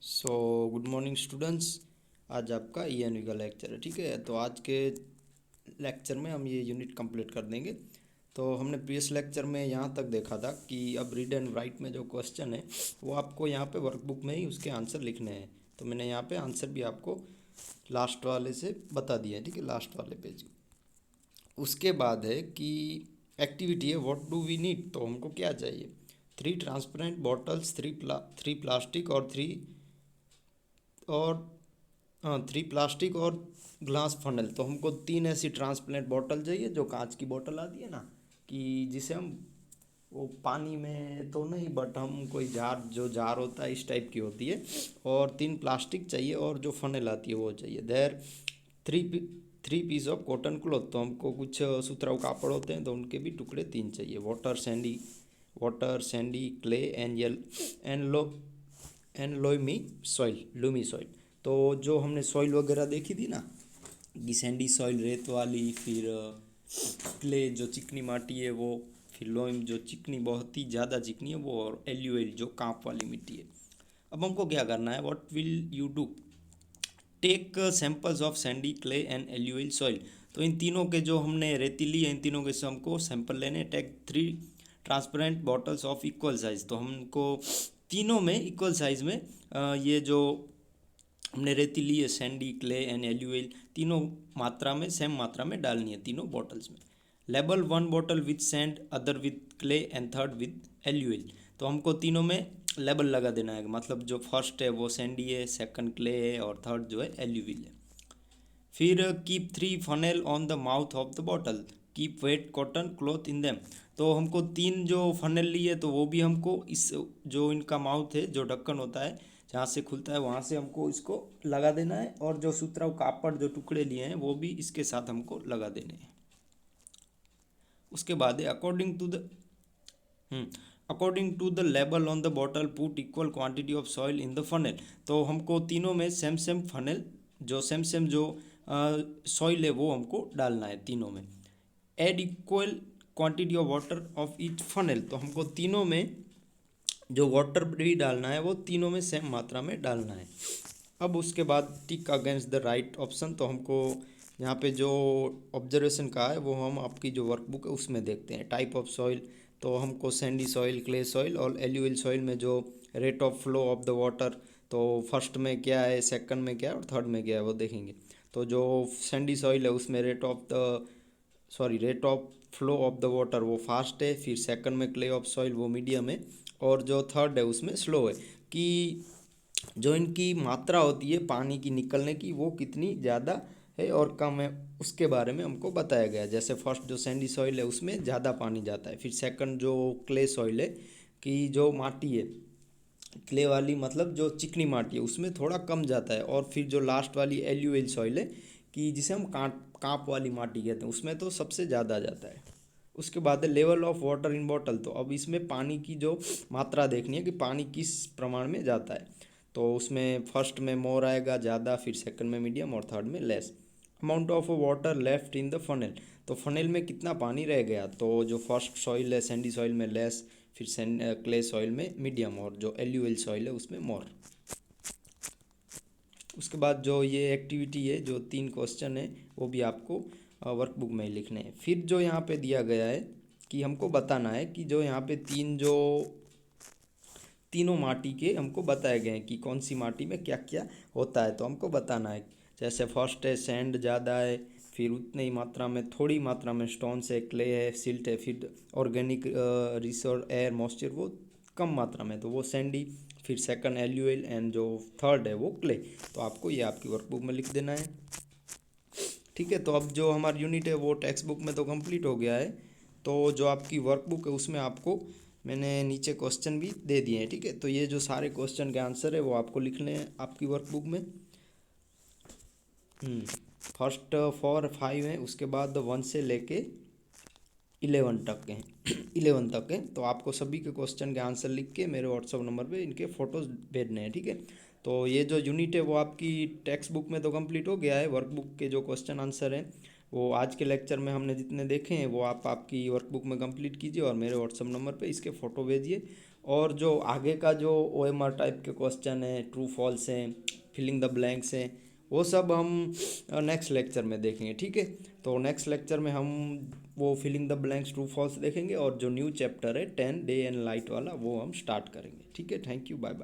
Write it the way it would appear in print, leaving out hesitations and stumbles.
So good morning students. आज आपका env का लेक्चर है, ठीक है। तो आज के लेक्चर में हम ये यूनिट कंप्लीट कर देंगे। तो हमने प्रीवियस लेक्चर में यहाँ तक देखा था कि अब रीड एंड राइट में जो क्वेश्चन है वो आपको यहाँ पे वर्कबुक में ही उसके आंसर लिखने हैं। तो मैंने यहाँ पे आंसर भी आपको लास्ट वाले से बता दिया है, ठीक है, लास्ट वाले पेज। उसके बाद है कि एक्टिविटी है व्हाट डू वी नीड। तो हमको क्या चाहिए? 3 ट्रांसपेरेंट बॉटल्स, थ्री प्लास्टिक और 3 प्लास्टिक और ग्लास फनल। तो हमको 3 ऐसी ट्रांसपेरेंट बॉटल चाहिए, जो कांच की बॉटल आती है ना, कि जिसे हम वो पानी में तो नहीं, बट हम कोई जार, जो जार होता है इस टाइप की होती है। और 3 प्लास्टिक चाहिए और जो फनल आती है वो चाहिए। There three three piece of cotton cloth. तो हमको कुछ सुतराउ कापड़ होते हैं, तो उनके भी टुकड़े 3 चाहिए। Water Sandy clay and Lumi soil. तो जो हमने सॉइल वगैरह देखी थी ना, कि सैंडी सॉइल रेत वाली, फिर क्ले जो चिकनी माटी है वो, फिर लोइम जो चिकनी, बहुत ही ज़्यादा चिकनी है वो, और एल्यूएल जो कांप वाली मिट्टी है। अब हमको क्या करना है? What will you do? Take samples of sandy clay and alluvial soil. तो इन तीनों के जो हमने रेती ली है, इन तीनों के से हमको सैंपल लेने। Take 3 transparent bottles of equal size. तो हमको तीनों में इक्वल साइज में ये जो हमने रेती ली है, सैंडी क्ले एंड एल्यूएल, तीनों मात्रा में, सेम मात्रा में डालनी है तीनों बॉटल्स में। Label 1 bottle with sand, other with clay and third with alluvial. तो हमको तीनों में लेबल लगा देना है, मतलब जो फर्स्ट है वो सैंडी है, सेकंड क्ले है, और थर्ड जो है एल्यूविल है। फिर keep 3 funnel on the mouth of the bottle, keep wet cotton cloth in them. तो हमको 3 जो फनेल लिए, तो वो भी हमको इस जो इनका माउथ है, जो ढक्कन होता है जहाँ से खुलता है, वहाँ से हमको इसको लगा देना है। और जो सुतराउ कापड़ जो टुकड़े लिए हैं वो भी इसके साथ हमको लगा देने हैं। उसके बाद है according to the label on the bottle put equal quantity of soil in the funnel. तो हमको तीनों में सेम सेम फनेल, जो सेम सेम जो सॉइल है वो हमको डालना है तीनों में। Add equal quantity of water of each funnel. तो हमको तीनों में जो वाटर भी डालना है वो तीनों में सेम मात्रा में डालना है। अब उसके बाद टिक अगेंस्ट द राइट ऑप्शन। तो हमको यहाँ पे जो ऑब्जर्वेशन का है वो हम आपकी जो वर्कबुक है उसमें देखते हैं। टाइप ऑफ सॉइल, तो हमको सैंडी सॉइल, क्ले सॉइल और एल्यूविल सॉइल में जो rate of flow of the water, तो फर्स्ट में क्या है, सेकंड में क्या है और थर्ड में क्या है वो देखेंगे। तो जो सैंडी सॉइल है उसमें rate of flow of the water वो फास्ट है। फिर सेकंड में क्ले ऑफ सॉइल वो मीडियम है, और जो थर्ड है उसमें स्लो है। कि जो इनकी मात्रा होती है पानी की निकलने की वो कितनी ज़्यादा है और कम है, उसके बारे में हमको बताया गया है। जैसे फर्स्ट जो सैंडी सॉइल है उसमें ज़्यादा पानी जाता है। फिर सेकंड जो क्ले सॉइल है, कि जो माटी है क्ले वाली, मतलब जो चिकनी माटी है, उसमें थोड़ा कम जाता है। और फिर जो लास्ट वाली एल्यूविल सॉइल है, कि जिसे हम कांप कांप वाली माटी कहते हैं, उसमें तो सबसे ज़्यादा जाता है। उसके बाद है level of water in bottle. तो अब इसमें पानी की जो मात्रा देखनी है कि पानी किस प्रमाण में जाता है। तो उसमें फर्स्ट में मोर आएगा ज़्यादा, फिर सेकंड में मीडियम और थर्ड में less. Amount of water left in the funnel. तो फनेल में कितना पानी रह गया? तो जो फर्स्ट सॉइल है सैंडी सॉइल में लेस, फिर क्ले सॉइल में मीडियम, और जो एल्यूविल सॉइल है उसमें मोर। उसके बाद जो ये एक्टिविटी है, जो 3 क्वेश्चन है, वो भी आपको वर्कबुक में ही लिखने हैं। फिर जो यहाँ पे दिया गया है कि हमको बताना है कि जो यहाँ पे तीनों माटी के हमको बताए गए हैं कि कौन सी माटी में क्या क्या होता है, तो हमको बताना है। जैसे फर्स्ट है सैंड ज़्यादा है, फिर उतनी ही मात्रा में, थोड़ी मात्रा में स्टोन्स है, क्ले है, सिल्ट है, फिर ऑर्गेनिक रिसोर्स एयर मॉइस्चर वो कम मात्रा में, तो वो सैंडी। फिर सेकंड एल्यूएल, एंड जो थर्ड है वो क्ले। तो आपको ये आपकी वर्कबुक में लिख देना है, ठीक है। तो अब जो हमारी यूनिट है वो टेक्स्ट बुक में तो कंप्लीट हो गया है। तो जो आपकी वर्कबुक है उसमें आपको मैंने नीचे क्वेश्चन भी दे दिए हैं, ठीक है। तो ये जो सारे क्वेश्चन के आंसर है वो आपको लिखने हैं आपकी वर्कबुक में। फर्स्ट 4 5 है, उसके बाद 1 से लेके 11 तक हैं 11 तक हैं। तो आपको सभी के क्वेश्चन के आंसर लिख के मेरे व्हाट्सअप नंबर पे इनके फ़ोटोज़ भेजने हैं, ठीक है। तो ये जो यूनिट है वो आपकी टेक्स्ट बुक में तो कंप्लीट हो गया है। वर्कबुक के जो क्वेश्चन आंसर हैं वो आज के लेक्चर में हमने जितने देखे हैं वो आप आपकी वर्कबुक में कंप्लीट कीजिए और मेरे व्हाट्सअप नंबर पे इसके फ़ोटो भेजिए। और जो आगे का जो OMR टाइप के क्वेश्चन है, ट्रू फॉल्स हैं, फिलिंग द ब्लैंक्स हैं, वो सब हम नेक्स्ट लेक्चर में देखेंगे, ठीक है। तो नेक्स्ट लेक्चर में हम वो filling the blanks true false देखेंगे और जो न्यू चैप्टर है 10 डे एंड लाइट वाला वो हम स्टार्ट करेंगे, ठीक है। Thank you, bye bye.